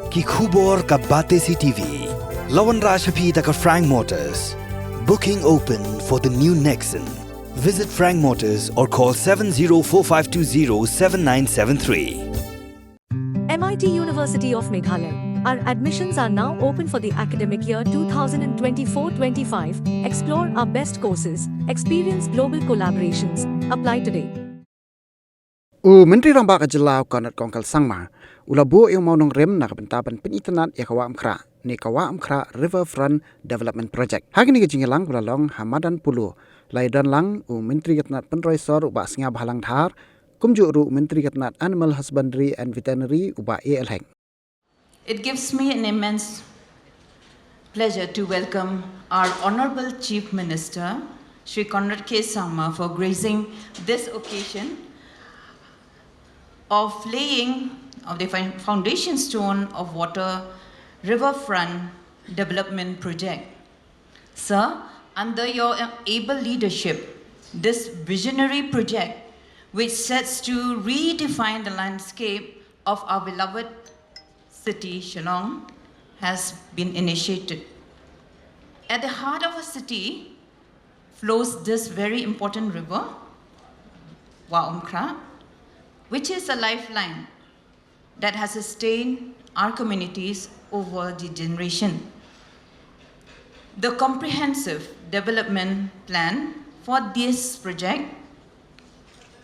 कि khubor ka bate si TV. Lawan Rashapi taka Frank Motors. Booking open for the new Nexon. Visit Frank Motors or call 7045207973. MIT University of Meghalaya. Our admissions are now open for the academic year 2024-25. Explore our best courses, experience global collaborations. Apply today. Myntri Rangbah Kajilau Konat Kongkal Sangma. Ulabu yung Nongrim nakapentapan Pynitynnad ya Wahumkhrah ni Wahumkhrah Riverfront Development Project. Hagi ni kejingelang belalong Hamadan Pulu. Laidan lang Myntri Katnat Penroisor ubah singa bahalang thar. Kumju ru Myntri Katnat Animal Husbandry and Veterinary ubah ALHeng. It gives me an immense pleasure to welcome our Honorable Chief Minister, Shri Conrad K. Sangma, for gracing this occasion of laying of the foundation stone of Water Riverfront Development Project. Sir, under your able leadership, this visionary project, which sets to redefine the landscape of our beloved city, Shillong, has been initiated. At the heart of a city flows this very important river, Wahumkhrah, which is a lifeline that has sustained our communities over the generation. The comprehensive development plan for this project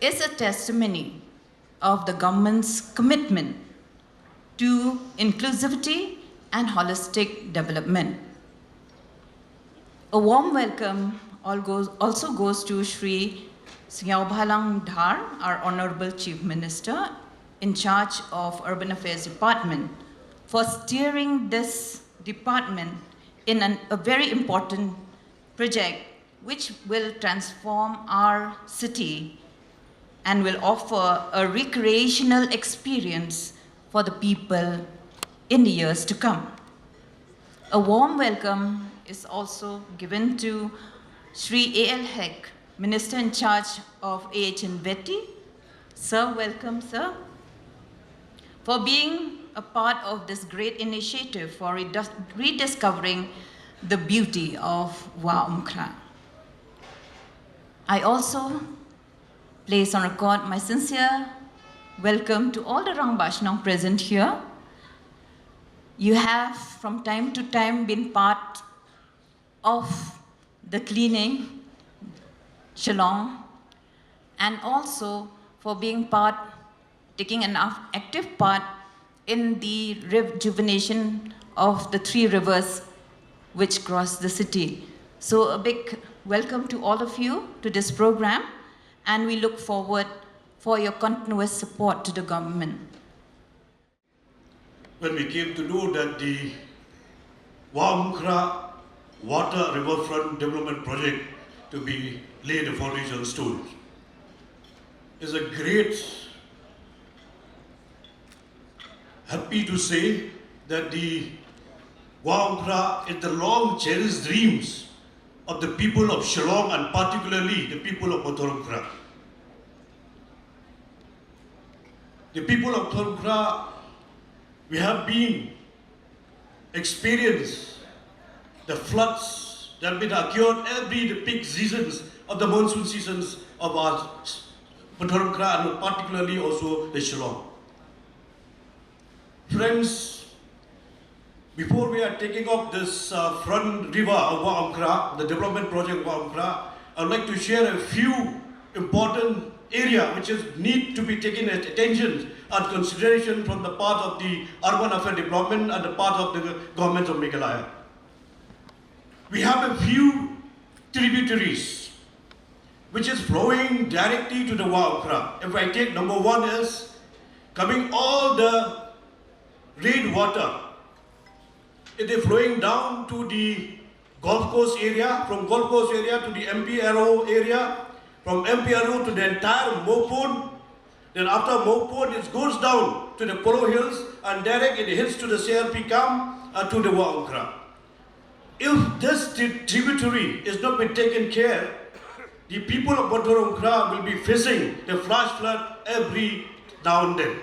is a testimony of the government's commitment to inclusivity and holistic development. A warm welcome also goes to Shri Singyaobhalang Dhar, our Honorable Chief Minister, in charge of Urban Affairs Department, for steering this department in a very important project which will transform our city and will offer a recreational experience for the people in the years to come. A warm welcome is also given to Shri A.L. Heck, Minister in charge of AHN Vetty. Sir, welcome, sir, for being a part of this great initiative for rediscovering the beauty of Wahumkhrah. I also place on record my sincere welcome to all the Rangbah now present here. You have from time to time been part of the cleaning Shillong, and also for being taking an active part in the rejuvenation of the 3 rivers which cross the city. So a big welcome to all of you to this program, and we look forward for your continuous support to the government. When we came to know that the Wahumkhrah Water Riverfront Development Project to be laid the foundation stone, is a great happy to say that the Wahumkhrah is the long cherished dreams of the people of Shillong, and particularly the people of Wahumkhrah. The people of Wahumkhrah, we have been experienced the floods that have been occurred every the peak seasons of the monsoon seasons of our Wahumkhrah, and particularly also the Shillong. Friends, before we are taking up this front river of Wahumkhrah, the development project of Wahumkhrah, I would like to share a few important areas which need to be taken at attention and consideration from the part of the urban affairs development and the part of the government of Meghalaya. We have a few tributaries which is flowing directly to the Wahumkhrah. If I take number 1 is coming all the rainwater. It is flowing down to the Golf Course area, from Golf Course area to the MPRO area, from MPRO to the entire Mopon. Then after Mopon, it goes down to the Polo Hills, and direct it hits to the CRP camp and to the Wahumkhrah. If this tributary is not been taken care, the people of Wahumkhrah will be facing the flash flood every now and then.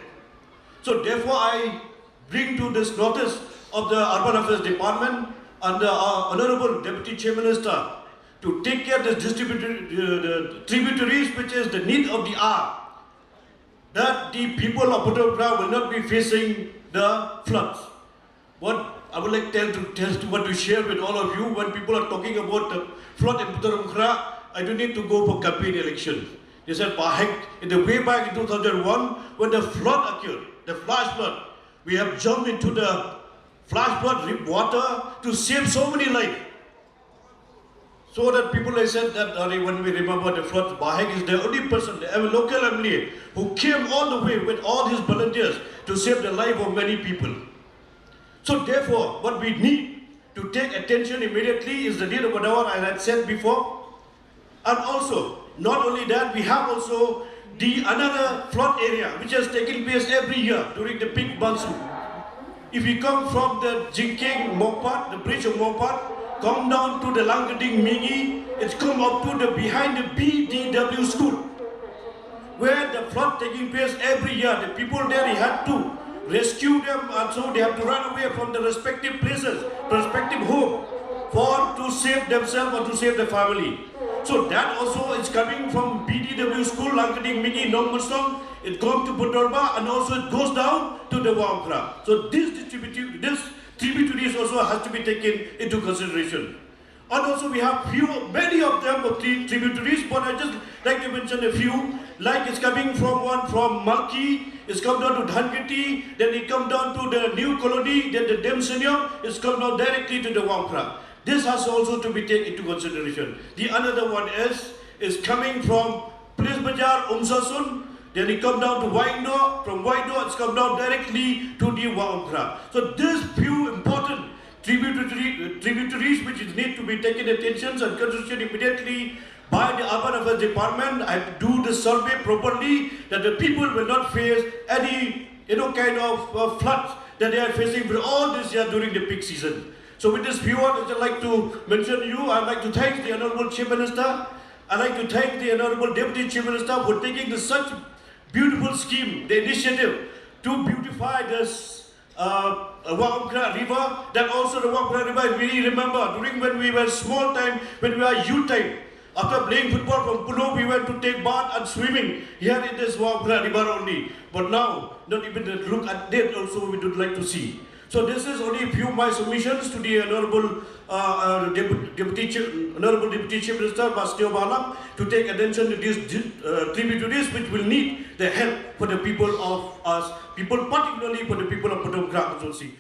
So therefore, I bring to this notice of the Urban Affairs Department and the Honorable Deputy Chief Minister to take care of the tributaries, which is the need of the hour, that the people of Wahumkhrah will not be facing the floods. What I would like to share with all of you, when people are talking about the flood in Wahumkhrah, I don't need to go for campaign election. They said, in the way back in 2001, when the flood occurred, the flash flood, we have jumped into the flash flood water to save so many lives. So that people have said that when we remember the flood, Bahek is the only person, the local MLA, who came all the way with all his volunteers to save the life of many people. So therefore, what we need to take attention immediately is the need of whatever I had said before. And also, not only that, we have also the another flood area which has taken place every year during the peak monsoon. If we come from the Jingking Mopat, the bridge of Mopat, come down to the Langading Mingi, it's come up to the behind the BDW school, where the flood taking place every year. The people there, he had to rescue them, and so they have to run away from the respective places, respective home, to save themselves or to save the family. So that also is coming from BDW school, Langading Mingi, Nongrim, it comes to Budorba, and also it goes down to the Wahumkhrah. So this tributaries also has to be taken into consideration. And also we have many of them of tributaries, but I just like to mention a few, like it's coming from Malki, it's come down to Dhangiti, then it come down to the new colony, then the Demsenyong, it's come down directly to the Wahumkhrah. This has also to be taken into consideration. The another one is coming from Police Bazaar, Umsasun, then it come down to Waindo, from Waindo it's come down directly to the Wahumkhrah. So these few important tributaries which need to be taken attention and consideration immediately by the Urban Affairs Department. I do the survey properly that the people will not face any kind of floods that they are facing for all this year during the peak season. So with this view, I'd like to mention you. I'd like to thank the Honorable Chief Minister. I'd like to thank the Honorable Deputy Chief Minister for taking this such beautiful scheme, the initiative to beautify this Wahumkhrah River. That also the Wahumkhrah River, we remember during when we were small time, when we were youth time. After playing football from Pulo, we went to take bath and swimming here in this Wahumkhrah River only. But now, not even look at that also we would like to see. So this is only a few of my submissions to the Honorable Deputy Chief Minister Bastio Balam to take attention to these tributaries which will need the help for the people of us, particularly for the people of Wahumkhrah constituency.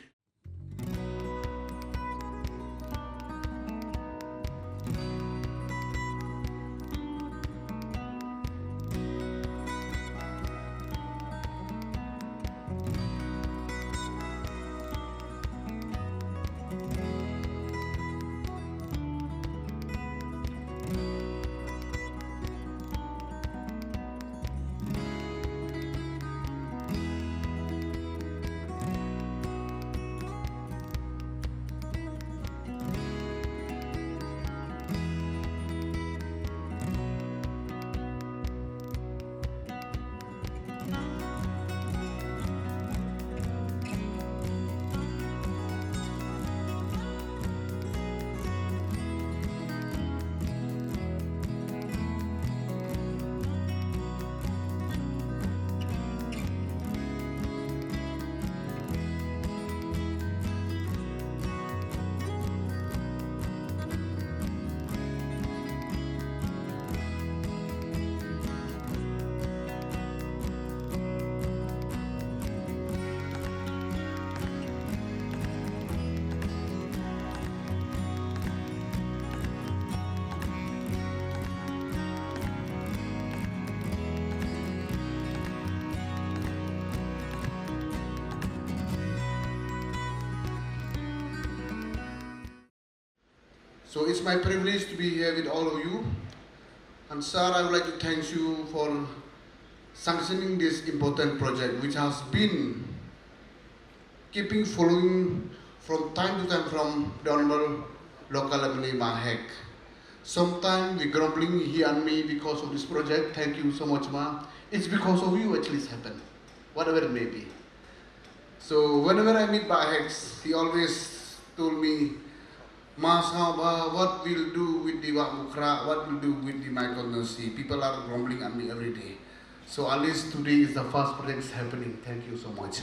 So it's my privilege to be here with all of you. And sir, I would like to thank you for sanctioning this important project, which has been keeping following from time to time from the Honorable Local MLA Mahek. Sometimes the grumbling he and me because of this project. Thank you so much, Ma. It's because of you actually it's happened, whatever it may be. So whenever I meet Pak Hex, he always told me, Mas Rangbah, what we'll do with the Wahumkhrah, what we'll do with the my constituency. People are grumbling at me every day. So at least today is the first project happening. Thank you so much.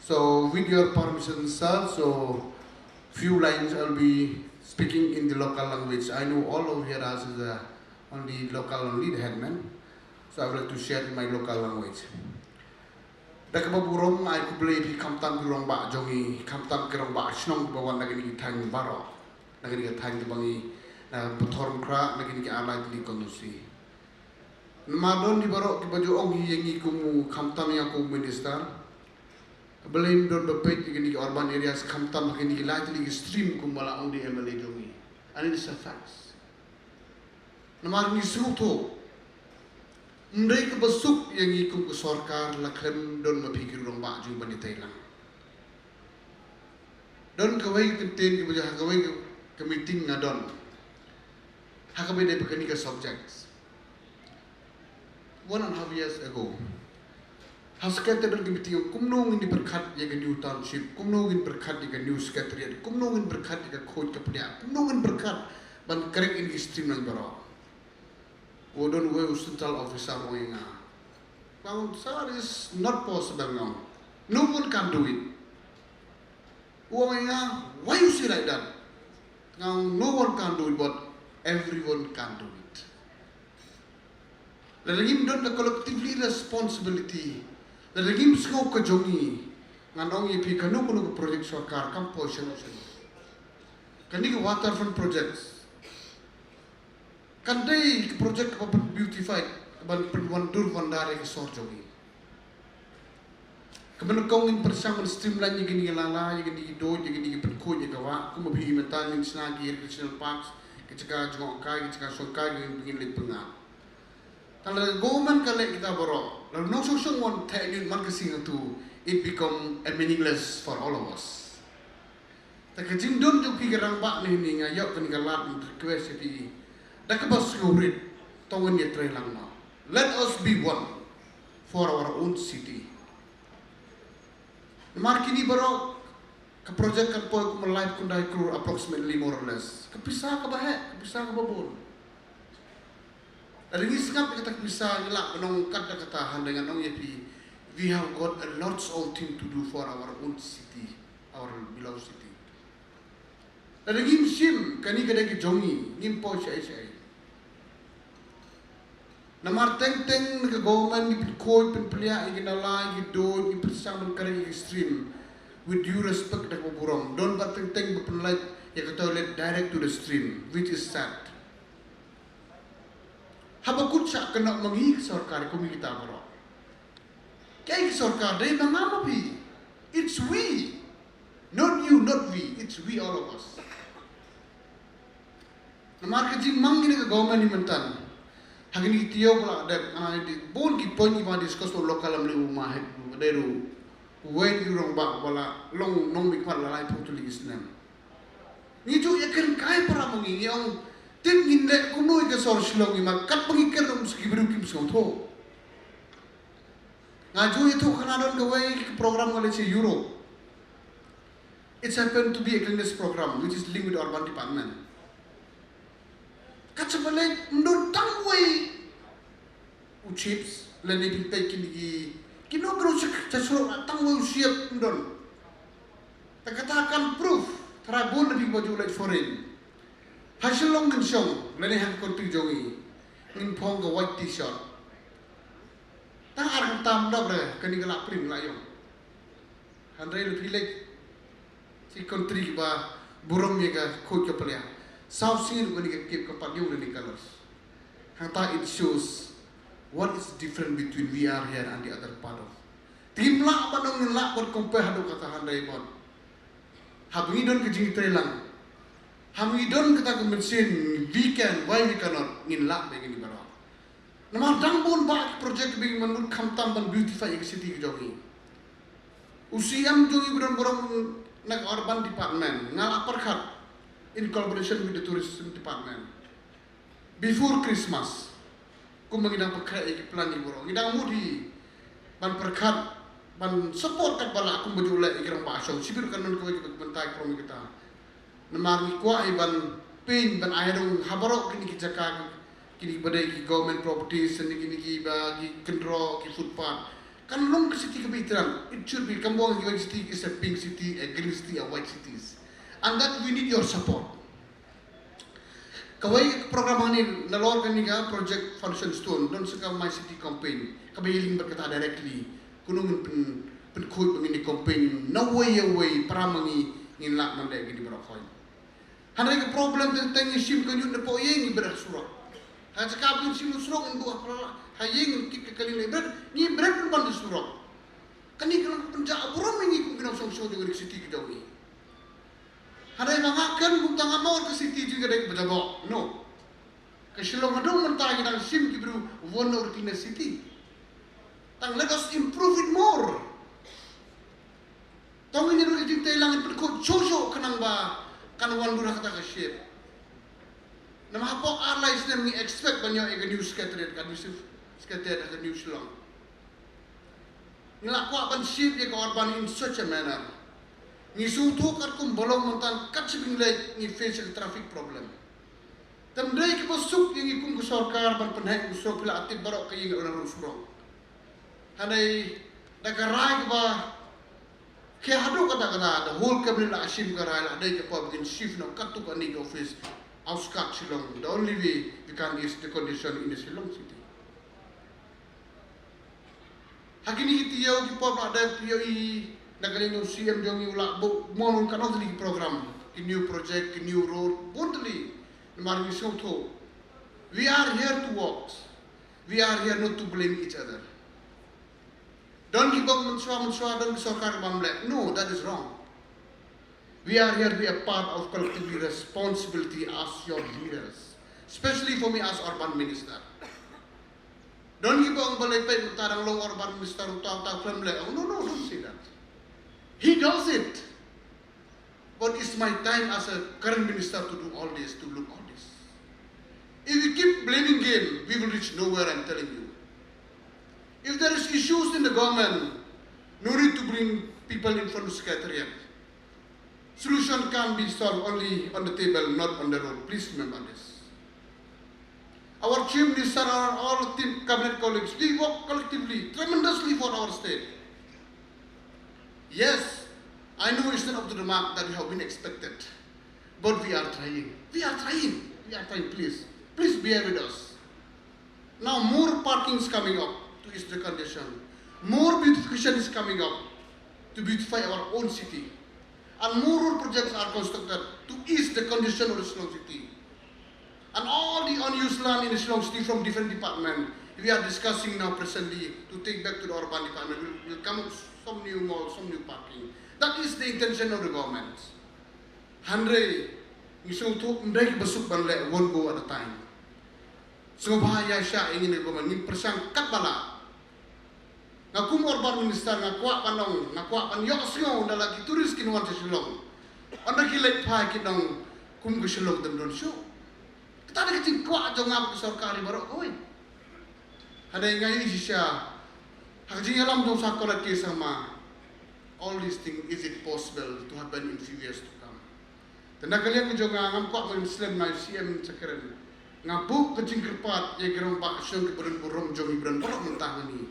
So with your permission, sir, so few lines I'll be speaking in the local language. I know all of here as the only local only the headman. So I would like to share in my local language. Dakababurong ay kublay pi kamtam ki Rangbah jongi kamtam ki Rangbah snong bawan nagini tang baro nagini tang bangi na Wahumkhrah nagini ki alai li kondusi madon di baro ki baju ong yengi kumu kamtam yang ku minister belain don bepet nagini ki urban areas kamtam nagini ki lai li stream kumala ong di MLA jongi and it is a fact namar ni suto Mereka besuk yang ikut ke sorkar lakhan don mapikir Rangbah jung bani Thailand. Don kawai kenten ke bajah kawai ke meeting ngadon. Hakabai dia berkani ke subjects. 1.5 years ago. Haskata don ke meeting kumnong ini berkat ya ke new township, kumnong ini berkat ya ke new secretariat, kumnong ini berkat ya ke coach ke pedia, kumnong ini berkat ban kerek ini stream nang baro. Wouldn't we central officer going now, sir, is not possible now. No one can do it. Why you say like that? Now no one can do it, but everyone can do it. The regime don't the collectively responsibility. The regime scope ka jongi. Nganong yepi kanu kuno project sarkar kam portion. Kani waterfront projects. Kandai project kapan beautified kapan penwandur vandare ke sorjogi. Kapan kongin persamaan streamline yang gini lala, yang gini do, yang gini penkoi yang kawa, aku mabhi metan yang senagi recreational parks, kecika jengok kai, kecika sokai yang begini lip pengah. Kalau government kalau kita borok, lalu nong sosong wan teknik man kesing itu, it become meaningless for all of us. Tak kecing don tu pikir Rangbah ni ngayok kan galat request jadi. Dakabas ngurit tongan ya trailang now. Let us be one for our own city. Markini baru ke project kan poy ku live kundai crew approximately more or less. Kepisah ke bahek, kepisah ke babon. Dari ni sengap kita kepisah gelak menong kata katahan dengan nong yepi. We have got a lots of thing to do for our own city, our beloved city. Dari ngim sim kani kadai ke jongi ngim poy syai. Namar teng ke government ni pikoi penpelia iginala igidon ipersang kering extreme with due respect dak burong don bat teng bepenlait ya ke toilet direct to the stream which is sad. Habakut sak kena mengi sarkar komita baro. Kai sarkar dai mangama pi. It's we. Not you, not we. It's we all of us. Namar ke jing mangi ke government ni mentan. Hagini tiyo pula ada bon ki point ki ma discuss to local amli umah deru when you Rangbah wala long nong mi kwala lai putuli islam ni jo yakin kai para mengi yang tin nginde kuno ke sor silong ma kat pengikir dum skibru kim sotho ngaju itu kanadon ke way program ngale si Europe. It's happened to be a cleanliness program which is linked with urban department. Kacabalay mendotang way uchips lani pintai kini kinogro cacuro tang way usiap mendon. Takatakan proof terabun lebih baju like foreign. Hasil long gensong lani hang konti jongi ngin pong ke white t-shirt. Tang arang tam dobre kani gelap prim layong. Handai lebih like si kontri ba burung mega koi kepelia. South Singapore when you keep kapag the colors. Hanta it shows what is different between we are here and the other part of. Timla apa dong nilak buat compare hadu kata handai bon. Habngidon ke jing trailang. Habngidon kita ke mesin we can why we cannot nilak begini baru. Nama dambon ba project begini menurut kamtam ban beautify ke city ke jogi. Usiam jogi borang nak urban department ngalap perkat. In collaboration with the tourism department. Before Christmas, kung mangidang pagkaya plan ni borong, idang mudi ban perkat ban support kat bala aku baju lek ikrang basyo sibir kanon ko bentai from kita namar ni kwa iban pin ban airong habaro kini kijaka kini badai ki government properties ni kini ki bagi kendro ki footpath kan long ke city kebitran it should be Kampong city is a pink city, a green city, a white cities, and that we need your support. Kawai program ini nalor kaniga project function stone don seka my city campaign kabayling berkata directly kunung pen koi begini campaign no way away pramangi ngilak mandai gini berokoi. Hanai ke problem tentang sim kanyut depo yang ibarat surok. Ha cakap sim surok ndu apa hayeng kik kali lebar ni berat pun bantu surok. Kani kalau penjak aburam ini ku kena song dengan city kita ni. Hanai mangakan ku tang amor ke city juga dek bejabok. No. Kesilong adong mentah kita sim kibru one or tina city. Tang let us improve it more. Tong ini dulu jing langit perkut jojo kenang ba kan wan dura kata ke shape. Nama apa arlai sedang ni expect banyak ega news scattered kan Yusuf scattered ke news long. Ngelak kuat ban shape dia korban in such a manner. Ni suatu kat kum bolong montan kat sebing lek ni face a traffic problem. Tamdai ke pasuk yang ikum ke sarkar ban penhek usok pila atib barok ke yang orang rusro. Hanai dakarai ke ba kaya hadu kata-kata the whole cabinet la asim karai la dai ke pa begin shift no katu ka ni office outskirt Shillong. The only way we can is the condition in the Shillong city. Hakini kita yau ki pa ada piyo I nagaling no CM jong ula mon kan only program ki new project ki new road bontly mar mi soto. We are here to work. We are here not to blame each other. Don't give up mensua don't sarkar bamlek. No, that is wrong. We are here to be a part of collectively responsibility as your leaders, especially for me as urban minister. Don't give up balai pay tarang long urban minister utau bamlek. Oh, no, don't say that. He does it. But it's my time as a current minister to do all this, to look all this. If we keep blaming game, we will reach nowhere, I'm telling you. If there is issues in the government, no need to bring people in front of secretariat. Solution can be solved only on the table, not on the road. Please remember this. Our chief minister, all team cabinet colleagues, we work collectively, tremendously for our state. Yes, I know it's not up to the mark that we have been expected, but we are trying. We are trying. Please bear with us. Now more parking is coming up to ease the condition. More beautification is coming up to beautify our own city. And more road projects are constructed to ease the condition of the Shillong city. And all the unused land in the Shillong city from different departments, we are discussing now presently to take back to the urban department. We'll come up some new malls, some new parking. That is the intention of the government. Handre, misal tu mereka besuk banlek won't go at a time. So bahaya siya ingin the government ni persang kat bala. Ngaku urban minister ngakuak panong, ngakuak pan yok singo dalagi turis kinuan sa Shillong. Anda kilet pa kinong kum ke Shillong dem don show. Kita ada kecing kuak jong ngap ke sarkari barok oi. Ada ngai siya. Hakjing alam jong sakola ke sama. All these things, is it possible to happen in few years to come? Tanda kalian jong ngam kuak Muslim na CM cakeren. Ngabu kecing kerpat ye gerong pak syong ke buron jong ibran barok mentang ni.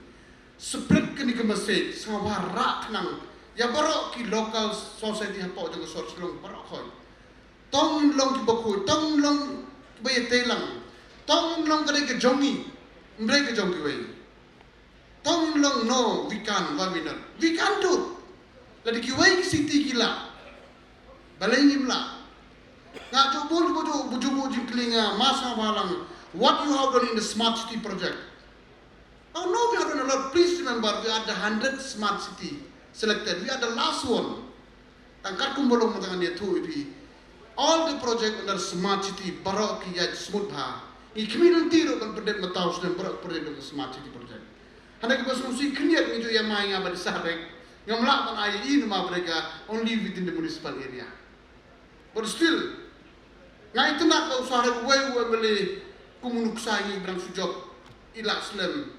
Spread ke ni ke masjid, semua rak nang. Ya barok ki local society hapok jong sor Shillong barok khoi. Tong long ki bakoi, tong long bayi telang, tong long kadai ke jongi, mereka ke jongi bayi. Tong long no, we can do. Lagi ki bayi city gila, balai nimla. Nak coba bujuk kelinga masa malang. What you have done in the smart city project? Oh no, we have done a lot. Please remember, we are the 100th smart city selected. We are the last one. Tangkat kumbolong matangan dia tu ini. All the project under smart city barok kiyat smooth ha. I community ro kan pendek matau sedang barok project under smart city project. Hanya kita solusi keniat ni jo yang mai ngabad sarek. Ngamlak pan ai ini nama mereka only within the municipal area. But still, ngai tenak kau sarek way beli kumunuk sai berang sujok ilak slam.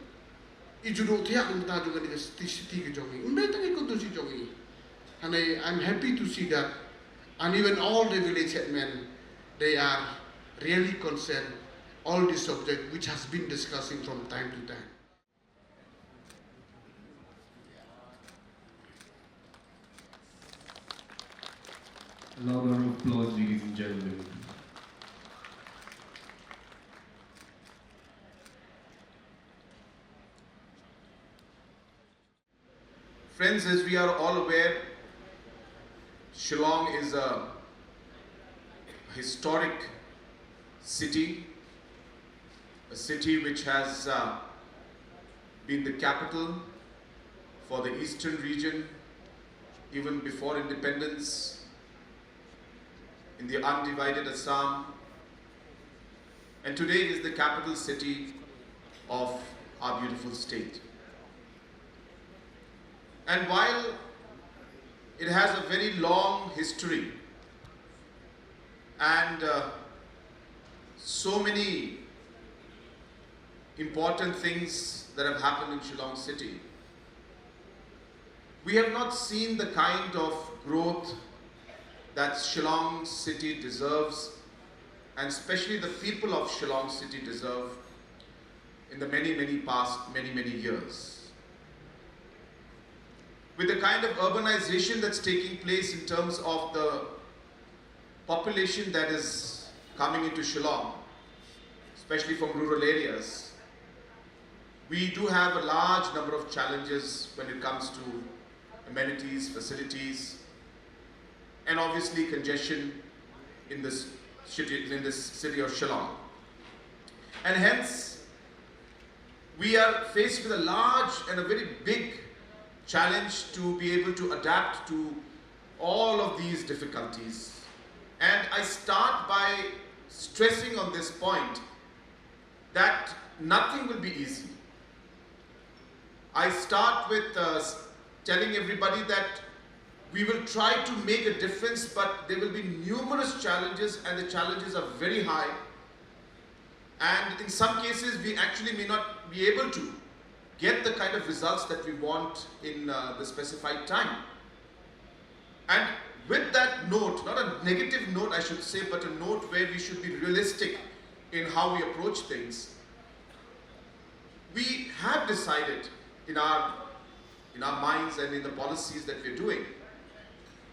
ijudo thiak mta juga ni city ke jongi umbe tangi ko si jongi and I'm happy to see that, and even all the village headmen, they are really concerned all this subject which has been discussing from time to time. A louder round of applause, ladies and gentlemen. Friends, as we are all aware, Shillong is a historic city, a city which has been the capital for the eastern region even before independence, in the undivided Assam, and today is the capital city of our beautiful state. And while it has a very long history and so many important things that have happened in Shillong city, we have not seen the kind of growth that Shillong city deserves, and especially the people of Shillong city deserve in the many years. With the kind of urbanization that's taking place in terms of the population that is coming into Shillong, especially from rural areas, we do have a large number of challenges when it comes to amenities, facilities, and obviously congestion in this city of Shillong. And hence, we are faced with a large and a very big challenge to be able to adapt to all of these difficulties. And I start by stressing on this point that nothing will be easy. I start with telling everybody that we will try to make a difference, but there will be numerous challenges, and the challenges are very high. And in some cases, we actually may not be able to get the kind of results that we want in the specified time. And with that note, not a negative note I should say, but a note where we should be realistic in how we approach things, we have decided in our minds and in the policies that we're doing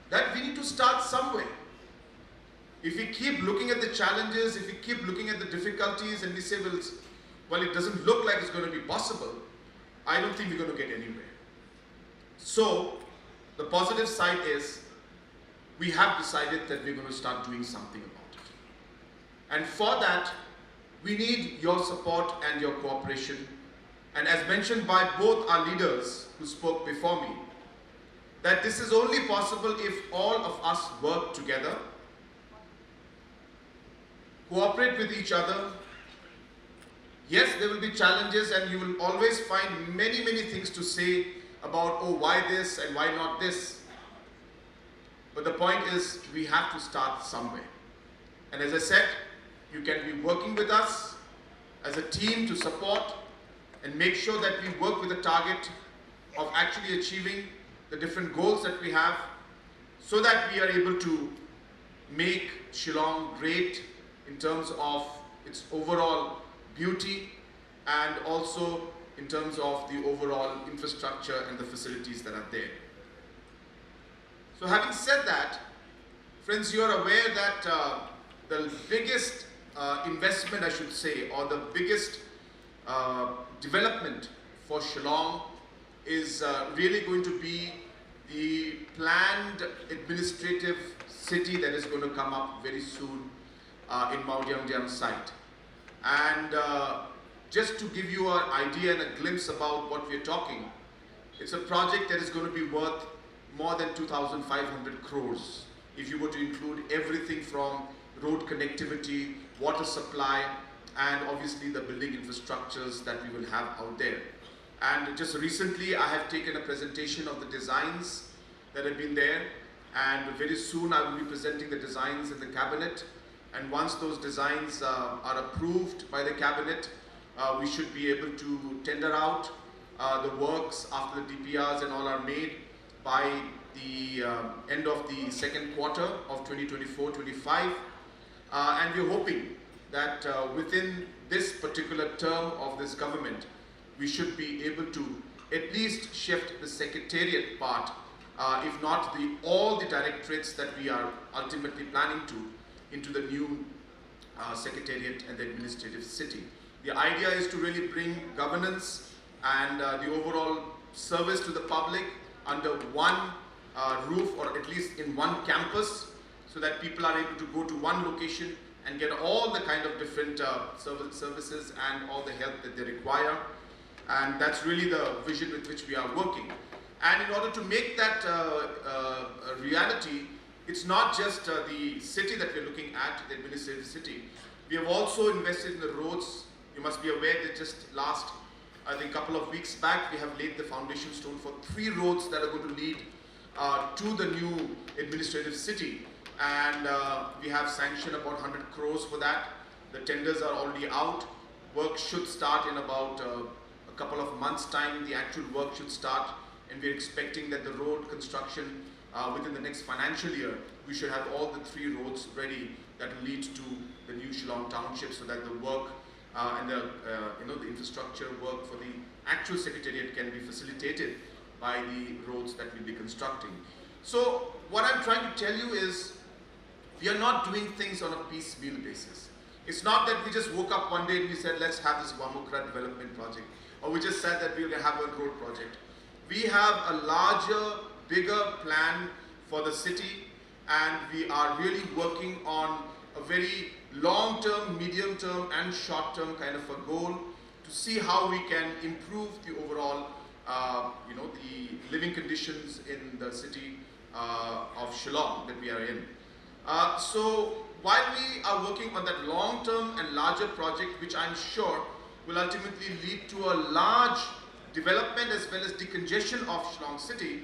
that we need to start somewhere. If we keep looking at the challenges, if we keep looking at the difficulties and we say, well, it doesn't look like it's going to be possible, I don't think we're going to get anywhere. So, the positive side is, we have decided that we're going to start doing something about it. And for that, we need your support and your cooperation. And as mentioned by both our leaders who spoke before me, that this is only possible if all of us work together, cooperate with each other. Yes, there will be challenges, and you will always find many things to say about, oh, why this and why not this. But the point is, we have to start somewhere. And as I said, you can be working with us as a team to support and make sure that we work with a target of actually achieving the different goals that we have, so that we are able to make Shillong great in terms of its overall beauty and also in terms of the overall infrastructure and the facilities that are there. So having said that, friends, you are aware that the biggest investment, I should say, or the biggest development for Shillong is really going to be the planned administrative city that is going to come up very soon in Mawdyangdyang site. And just to give you an idea and a glimpse about what we're talking, it's a project that is going to be worth more than 2,500 crores if you were to include everything from road connectivity, water supply, and obviously the building infrastructures that we will have out there. And just recently I have taken a presentation of the designs that have been there, and very soon I will be presenting the designs in the cabinet. And once those designs are approved by the cabinet, we should be able to tender out the works after the DPRs and all are made by the end of the second quarter of 2024-25, and we're hoping that within this particular term of this government, we should be able to at least shift the secretariat part, if not all the directorates that we are ultimately planning to, into the new secretariat and the administrative city. The idea is to really bring governance and the overall service to the public under one roof, or at least in one campus, so that people are able to go to one location and get all the kind of different services and all the help that they require. And that's really the vision with which we are working. And in order to make that a reality, it's not just the city that we're looking at, the administrative city. We have also invested in the roads. You must be aware that just last, I think, couple of weeks back, we have laid the foundation stone for 3 roads that are going to lead to the new administrative city. And we have sanctioned about 100 crores for that. The tenders are already out. Work should start in about a couple of months' time. The actual work should start, and we're expecting that the road construction within the next financial year, we should have all the 3 roads ready that will lead to the new Shillong township, so that the work and the the infrastructure work for the actual secretariat can be facilitated by the roads that we'll be constructing. So what I'm trying to tell you is, we are not doing things on a piecemeal basis. It's not that we just woke up one day and we said, let's have this Wahumkhrah development project, or we just said that we're going to have a road project. We have a larger, bigger plan for the city, and we are really working on a very long-term, medium-term and short-term kind of a goal to see how we can improve the overall, the living conditions in the city of Shillong that we are in. So while we are working on that long-term and larger project, which I'm sure will ultimately lead to a large development as well as decongestion of Shillong city,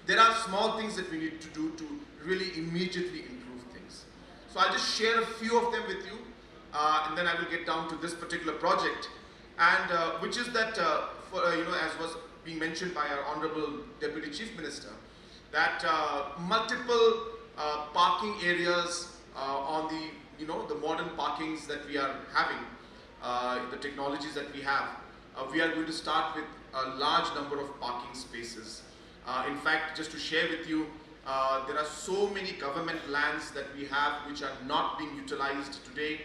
there are small things that we need to do to really immediately improve things. So I'll just share a few of them with you, and then I will get down to this particular project, and which is that, as was being mentioned by our Honorable Deputy Chief Minister, that multiple parking areas on the modern parkings that we are having, the technologies that we have, we are going to start with a large number of parking spaces. In fact, just to share with you, there are so many government lands that we have which are not being utilized today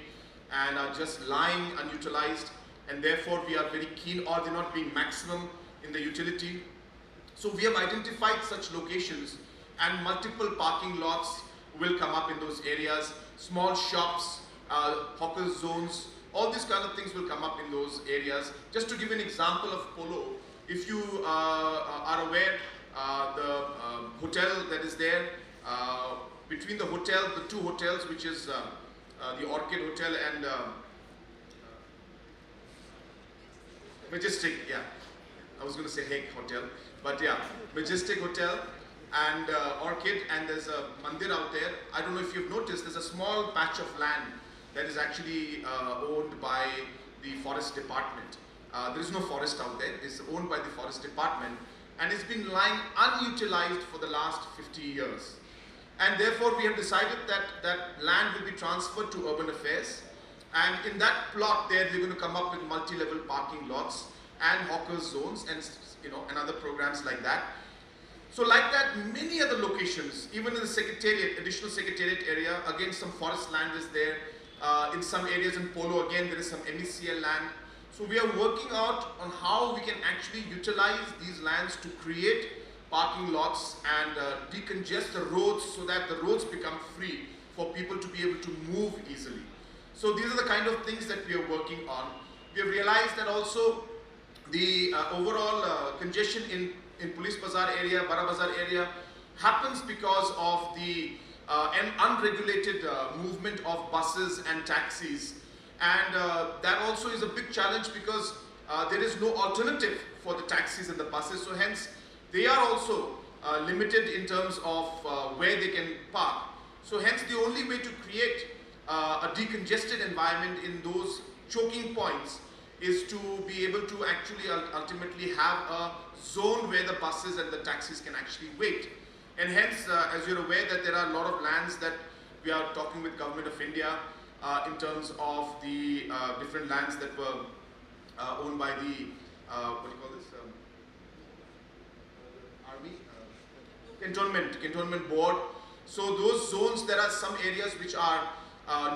and are just lying unutilized, and therefore we are very keen, or they're not being maximum in the utility. So we have identified such locations, and multiple parking lots will come up in those areas. Small shops, hawker zones, all these kind of things will come up in those areas. Just to give an example of Polo, if you are aware, the hotel that is there, between the hotel, the 2 hotels, which is the Orchid Hotel and Majestic, yeah. I was going to say Hague Hotel, but yeah, Majestic Hotel and Orchid, and there's a mandir out there. I don't know if you've noticed, there's a small patch of land that is actually owned by the forest department. There is no forest out there. It's owned by the forest department, and it's been lying unutilized for the last 50 years. And therefore we have decided that that land will be transferred to urban affairs, and in that plot there we're going to come up with multi-level parking lots and hawker zones and and other programs like that. So like that, many other locations, even in the secretariat, additional secretariat area, again some forest land is there. In some areas in Polo, again there is some MECL land. So we are working out on how we can actually utilize these lands to create parking lots and decongest the roads so that the roads become free for people to be able to move easily. So these are the kind of things that we are working on. We have realized that also the overall congestion in Police Bazaar area, Bara Bazaar area happens because of the an unregulated movement of buses and taxis, and that also is a big challenge because there is no alternative for the taxis and the buses, so hence they are also limited in terms of where they can park. So hence the only way to create a decongested environment in those choking points is to be able to actually ultimately have a zone where the buses and the taxis can actually wait. And hence, as you're aware, that there are a lot of lands that we are talking with Government of India in terms of the different lands that were owned by the, what do you call this, army? Cantonment board. So those zones, there are some areas which are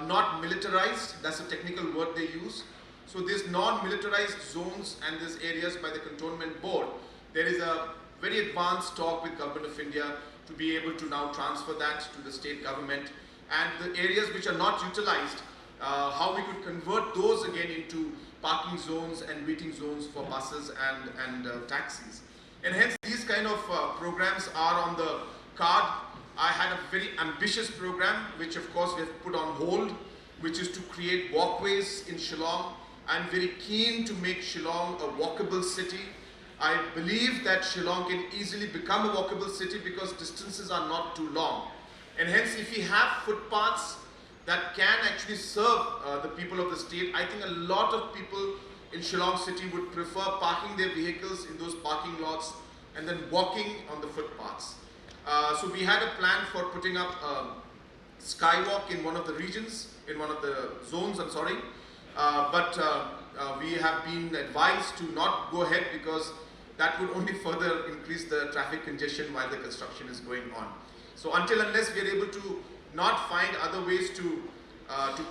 not militarized, that's a technical word they use. So these non-militarized zones and these areas by the cantonment board, there is a very advanced talk with Government of India to be able to now transfer that to the state government, and the areas which are not utilized, how we could convert those again into parking zones and waiting zones for buses and taxis. And hence these kind of programs are on the card. I had a very ambitious program, which of course we have put on hold, which is to create walkways in Shillong. I'm very keen to make Shillong a walkable city. I believe that Shillong can easily become a walkable city because distances are not too long. And hence, if we have footpaths that can actually serve the people of the state, I think a lot of people in Shillong city would prefer parking their vehicles in those parking lots and then walking on the footpaths. So we had a plan for putting up a skywalk in one of the regions, in one of the zones, I'm sorry. But we have been advised to not go ahead because that would only further increase the traffic congestion while the construction is going on. So until unless we are able to not find other ways to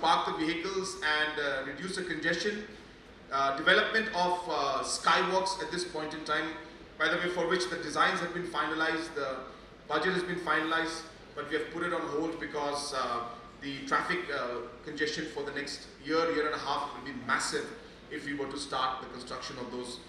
park the vehicles and reduce the congestion, development of skywalks at this point in time, by the way, for which the designs have been finalized, the budget has been finalized, but we have put it on hold because the traffic congestion for the next year and a half will be massive if we were to start the construction of those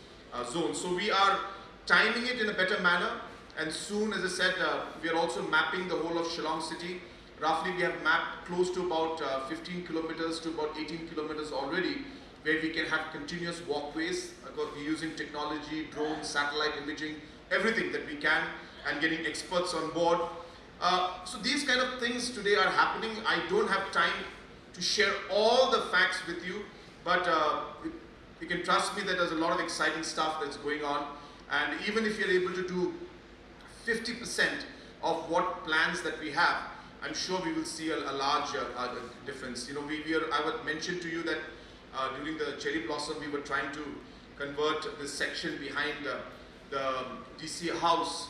zones. So we are timing it in a better manner, and soon, as I said, we are also mapping the whole of Shillong city. Roughly we have mapped close to about 15 kilometers to about 18 kilometers already, where we can have continuous walkways. We're using technology, drones, satellite imaging, everything that we can, and getting experts on board. So these kind of things today are happening. I don't have time to share all the facts with you, but you can trust me that there's a lot of exciting stuff that's going on. And even if you're able to do 50% of what plans that we have, I'm sure we will see a large difference. You know, I would mention to you that during the cherry blossom, we were trying to convert this section behind the DC house.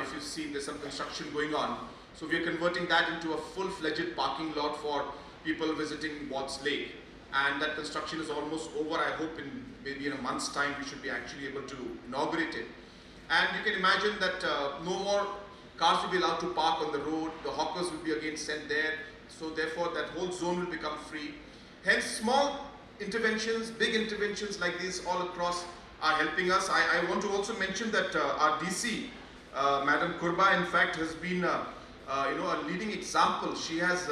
If you see, there's some construction going on. So we are converting that into a full-fledged parking lot for people visiting Watts Lake. And that construction is almost over. I hope maybe in a month's time, we should be actually able to inaugurate it. And you can imagine that no more cars will be allowed to park on the road. The hawkers will be again sent there. So therefore, that whole zone will become free. Hence, small interventions, big interventions like this all across are helping us. I want to also mention that our DC, Madam Kurba, in fact, has been a leading example. She has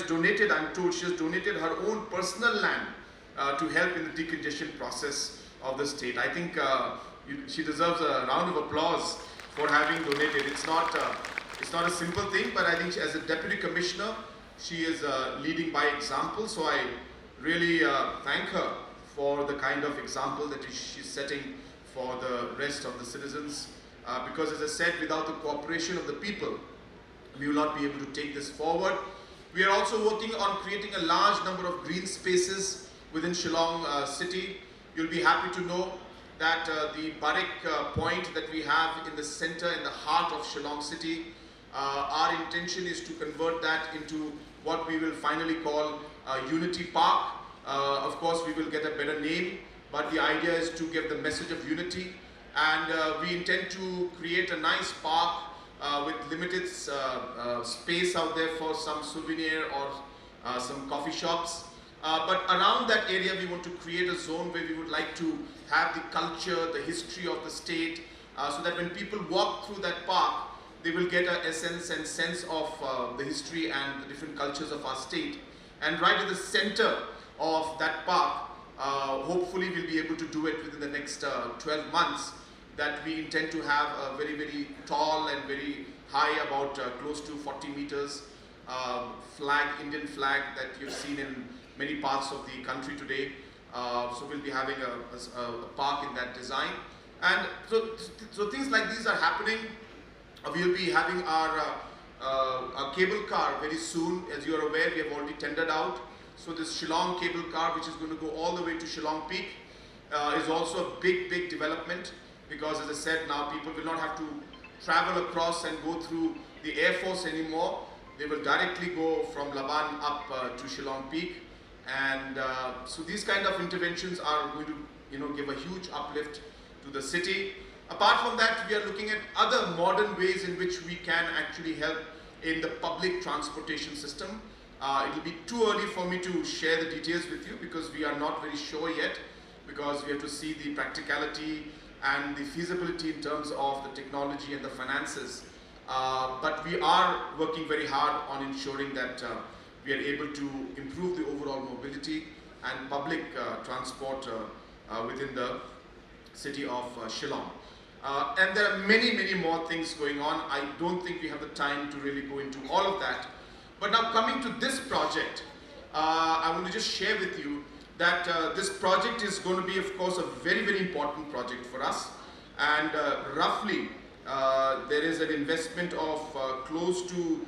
donated, I'm told, she has donated her own personal land to help in the decongestion process of the state. I think she deserves a round of applause for having donated. It's not a simple thing, but I think as a deputy commissioner, she is leading by example. So I really thank her for the kind of example that she's setting for the rest of the citizens. Because as I said, without the cooperation of the people, we will not be able to take this forward. We are also working on creating a large number of green spaces within Shillong city. You'll be happy to know that the Barrack point that we have in the center, in the heart of Shillong city, our intention is to convert that into what we will finally call Unity Park. Of course, we will get a better name, but the idea is to give the message of unity. And we intend to create a nice park with limited space out there for some souvenir or some coffee shops. But around that area, we want to create a zone where we would like to have the culture, the history of the state, so that when people walk through that park, they will get an essence and sense of the history and the different cultures of our state. And right at the center of that park, hopefully we'll be able to do it within the next 12 months, that we intend to have a very, very tall and very high, about close to 40 meters, Indian flag that you've seen in many parts of the country today. So we'll be having a park in that design. And so things like these are happening. We'll be having our cable car very soon. As you are aware, we have already tendered out. So this Shillong cable car, which is going to go all the way to Shillong Peak, is also a big development, because as I said, now people will not have to travel across and go through the Air Force anymore. They will directly go from Laban up to Shillong Peak. And so these kind of interventions are going to give a huge uplift to the city. Apart from that, we are looking at other modern ways in which we can actually help in the public transportation system. It will be too early for me to share the details with you, because we are not very sure yet, because we have to see the practicality and the feasibility in terms of the technology and the finances. But we are working very hard on ensuring that we are able to improve the overall mobility and public transport within the city of Shillong. And there are many more things going on. I don't think we have the time to really go into all of that. But now coming to this project, I want to just share with you that this project is going to be, of course, a very important project for us. And roughly, there is an investment of close to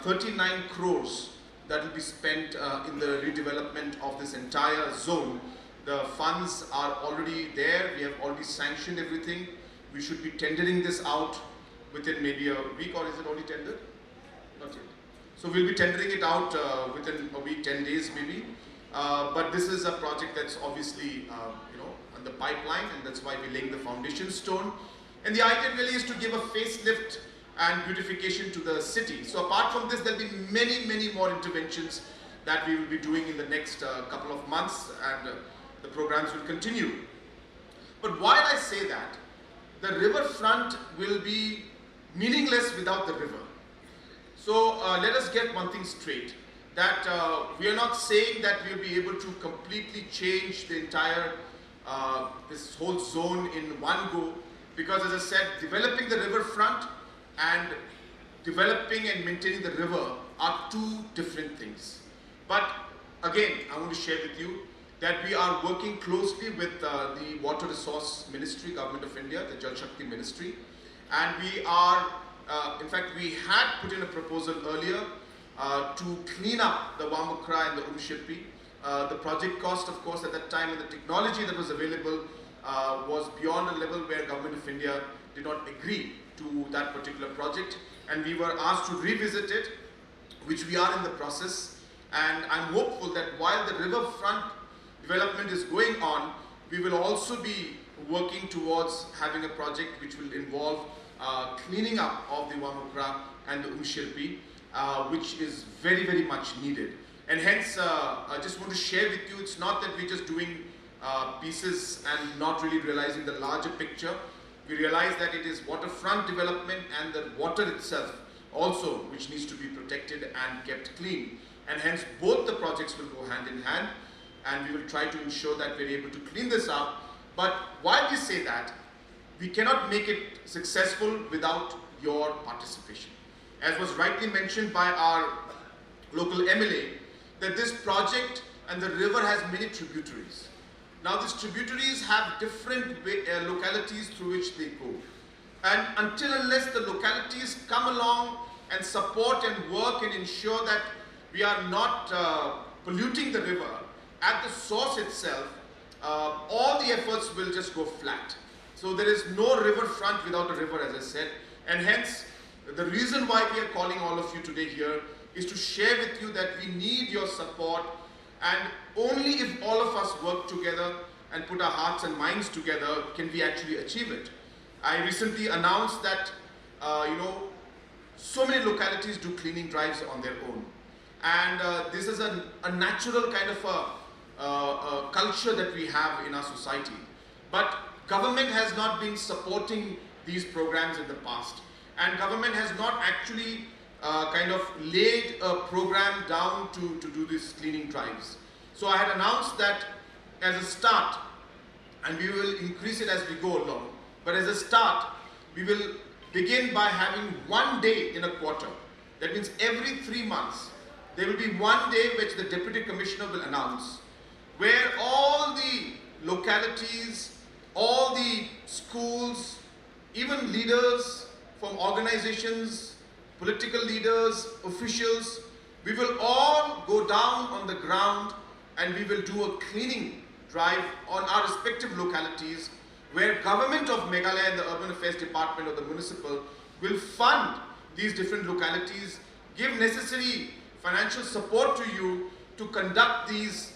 39 crores that will be spent in the redevelopment of this entire zone. The funds are already there. We have already sanctioned everything. We should be tendering this out within maybe a week, or is it already tendered? Not yet. So we'll be tendering it out within a week, 10 days maybe. But this is a project that's obviously on the pipeline, and that's why we're laying the foundation stone. And the idea really is to give a facelift and beautification to the city. So apart from this, there'll be many more interventions that we will be doing in the next couple of months, and the programs will continue. But while I say that, the riverfront will be meaningless without the river. So let us get one thing straight, that we are not saying that we'll be able to completely change the entire, this whole zone in one go, because as I said, developing the riverfront and developing and maintaining the river are two different things. But again, I want to share with you that we are working closely with the Water Resource Ministry, Government of India, the Jal Shakti Ministry, and we are, in fact, we had put in a proposal earlier to clean up the Wahumkhrah and the Umshirpi. The project cost, of course, at that time, and the technology that was available was beyond a level where Government of India did not agree to that particular project, and we were asked to revisit it, which we are in the process. And I'm hopeful that while the riverfront development is going on, we will also be working towards having a project which will involve cleaning up of the Wahumkhrah and the Umshirpi, which is very much needed. And hence, I just want to share with you, it's not that we're just doing pieces and not really realizing the larger picture. We realize that it is waterfront development and the water itself also which needs to be protected and kept clean. And hence, both the projects will go hand in hand, and we will try to ensure that we're able to clean this up. But while we say that, we cannot make it successful without your participation. As was rightly mentioned by our local MLA, that this project and the river has many tributaries. Now these tributaries have different localities through which they go. And until unless the localities come along and support and work and ensure that we are not polluting the river at the source itself, all the efforts will just go flat. So there is no riverfront without a river, as I said. And hence, the reason why we are calling all of you today here is to share with you that we need your support, and only if all of us work together and put our hearts and minds together can we actually achieve it. I recently announced that, so many localities do cleaning drives on their own. And this is a natural kind of a culture that we have in our society. But government has not been supporting these programs in the past. And government has not actually kind of laid a program down to do these cleaning drives. So I had announced that as a start, and we will increase it as we go along, but as a start, we will begin by having one day in a quarter. That means every 3 months, there will be one day which the Deputy Commissioner will announce, where all the localities, all the schools, even leaders from organizations, political leaders, officials, we will all go down on the ground and we will do a cleaning drive on our respective localities, where government of Meghalaya and the Urban Affairs Department or the municipal will fund these different localities, give necessary financial support to you to conduct these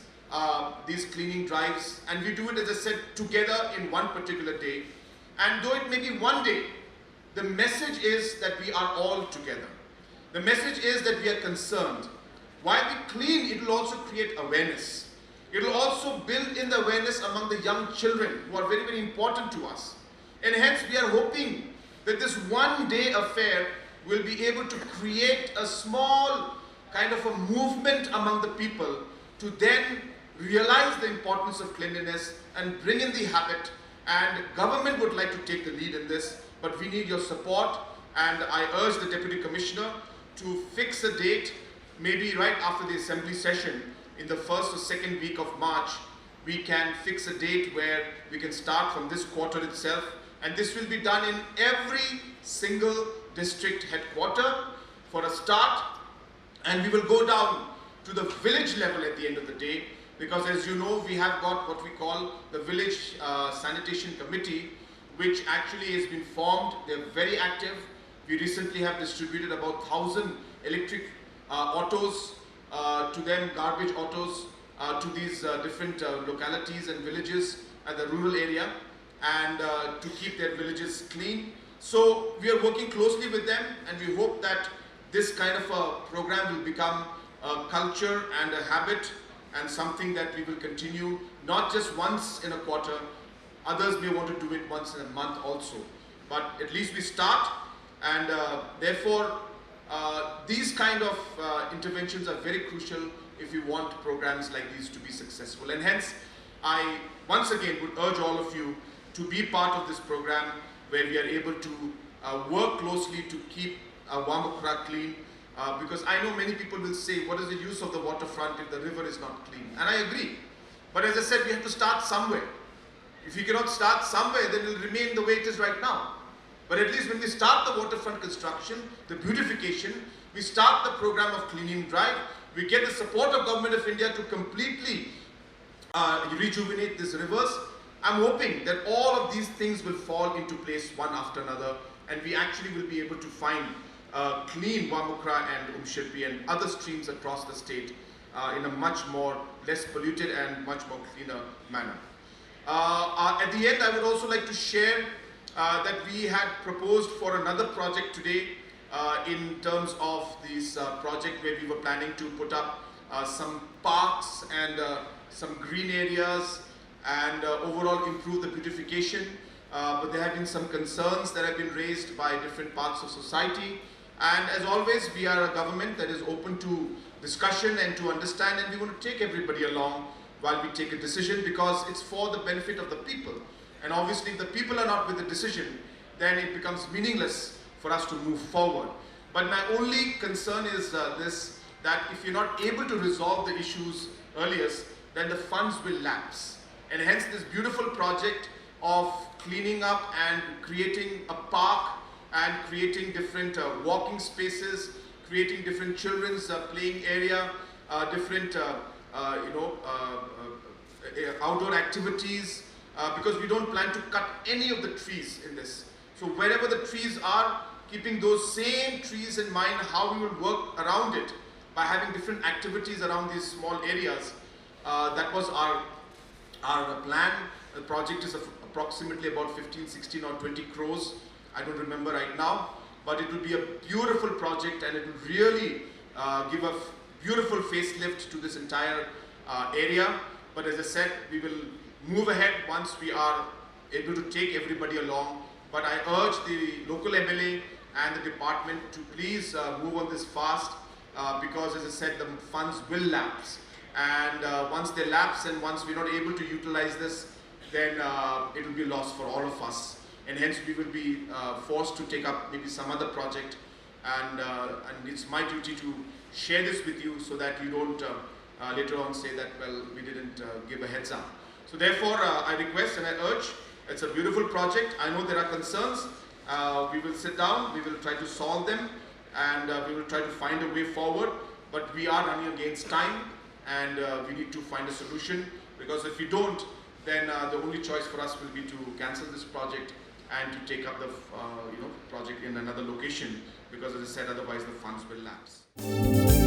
cleaning drives, and we do it, as I said, together in one particular day. And though it may be one day, the message is that we are all together. The message is that we are concerned. While we clean, it will also create awareness. It will also build in the awareness among the young children, who are very, very important to us. And hence we are hoping that this one day affair will be able to create a small kind of a movement among the people to then realize the importance of cleanliness and bring in the habit. And government would like to take the lead in this, but we need your support, and I urge the Deputy Commissioner to fix a date, maybe right after the assembly session in the first or second week of March. We can fix a date where we can start from this quarter itself, and this will be done in every single district headquarter for a start, and we will go down to the village level at the end of the day, because as you know, we have got what we call the village sanitation committee, which actually has been formed. They're very active. We recently have distributed about 1,000 electric autos to them, garbage autos, to these different localities and villages at the rural area, and to keep their villages clean. So we are working closely with them, and we hope that this kind of a program will become a culture and a habit, and something that we will continue not just once in a quarter. Others may want to do it once in a month also, but at least we start, and therefore these kind of interventions are very crucial if we want programs like these to be successful. And hence I once again would urge all of you to be part of this program, where we are able to work closely to keep Wahumkhrah clean, because I know many people will say, what is the use of the waterfront if the river is not clean? And I agree, but as I said, we have to start somewhere. If we cannot start somewhere, then it will remain the way it is right now. But at least when we start the waterfront construction, the beautification, we start the program of cleaning drive, we get the support of Government of India to completely rejuvenate these rivers. I'm hoping that all of these things will fall into place one after another, and we actually will be able to find clean Wahumkhrah and Shirpi and other streams across the state in a much more less polluted and much more cleaner manner. At the end, I would also like to share that we had proposed for another project today in terms of this project where we were planning to put up some parks and some green areas and overall improve the beautification. But there have been some concerns that have been raised by different parts of society. And as always, we are a government that is open to discussion and to understand, and we want to take everybody along while we take a decision, because it's for the benefit of the people. And obviously, if the people are not with the decision, then it becomes meaningless for us to move forward. But my only concern is this, that if you're not able to resolve the issues earliest, then the funds will lapse. And hence this beautiful project of cleaning up and creating a park and creating different walking spaces, creating different children's playing area, different outdoor activities, because we don't plan to cut any of the trees in this. So wherever the trees are, keeping those same trees in mind, how we will work around it by having different activities around these small areas. That was our plan. The project is approximately about 15, 16 or 20 crores. I don't remember right now, but it will be a beautiful project, and it will really give a beautiful facelift to this entire area. But as I said, we will move ahead once we are able to take everybody along. But I urge the local MLA and the department to please move on this fast, because as I said, the funds will lapse. And once they lapse and once we're not able to utilize this, then it will be lost for all of us. And hence we will be forced to take up maybe some other project. And it's my duty to share this with you so that you don't later on say that, well, we didn't give a heads up. So therefore, I request and I urge, it's a beautiful project. I know there are concerns. We will sit down, we will try to solve them, and we will try to find a way forward. But we are running against time, and we need to find a solution, because if we don't, then the only choice for us will be to cancel this project and to take up the project in another location, because as I said, otherwise the funds will lapse.